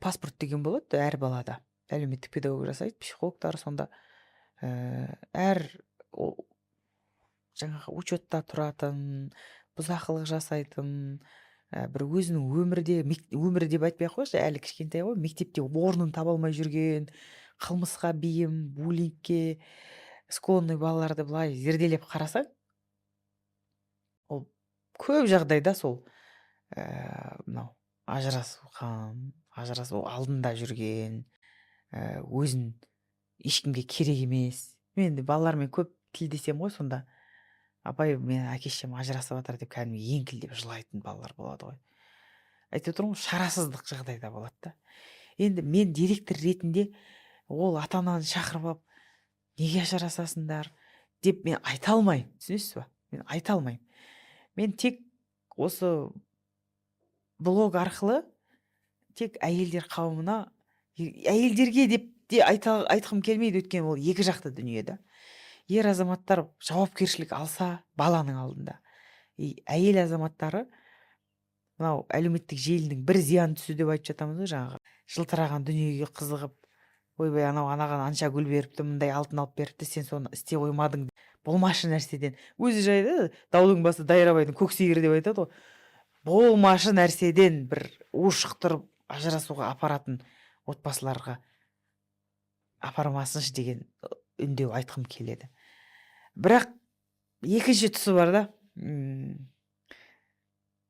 паспорт деген болады әр балада. Әлеуметтік педагог жасайды, психологтар сонда әр жаңағы учетта тұратын, бұзақылық жасайтын, бір өзінің өмірі деп айтпай ақ қойшы, әлі кішкентай ғой, мектепте орнын таба алмай жүрген, қылмысқа бейім, буллингке склонный балаларды былай зерделеп қарасаң, ол көп жағдайда сол мынау ажырасу алдында жүрген, өзін ешкімге керек емес. Мен енді балалармен көп тілдесем ғой, сонда апай мен әке-шешем ажырасып жатыр деп кәдімгі еңкілдеп жылайтын балалар болады ғой. Айтып отырмын ғой, шарасыздық жағдайда болады да. Енді мен директор ретінде ол ата ананы шақырып алып, неге ажырасасыңдар деп мен айта алмаймын, түсінесіз ба? Мен айта алмаймын. Мен тек осы блог арқылы тек әйелдер қауымына, әйелдерге деп те айтқым келмейді, өйткені ол екі жақты дүние да. Ер азаматтар жауапкершілік алса баланың алдында, әйел азаматтары мынау әлеуметтік желінің бір зиян түсі деп айтып жатамыз ғой, жаңағы жылтыраған дүниеге қызығып, ойбай анау анаған анша гүл беріпті, мындай алтын алып беріпті, сен соны істей қоймадың, болмашы нәрседен. Өзі жайды даудың басы дайрабайдың көксегірі деп айтады ғой. Болмашы нәрседен бір ушықтырып ажырасуға апаратын отбасыларға апармасыншы деген үндеу айтқым келеді. Бірақ екінші тұсы бар да.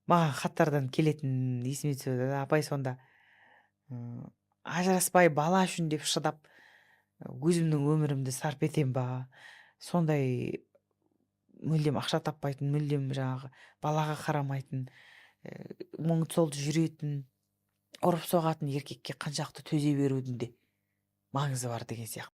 Маған хаттардан келетін есіме түседі. Апай сонда ажыраспай бала үшін деп шыдап өзімнің өмірімді сарп етем ба? Сондай мүлдем ақша таппайтын, мүлдем жаңағы балаға қарамайтын, мұң солды жүретін, ұрып соғатын еркекке қаншақты төзе берудің де маңызы бар деген сияқты.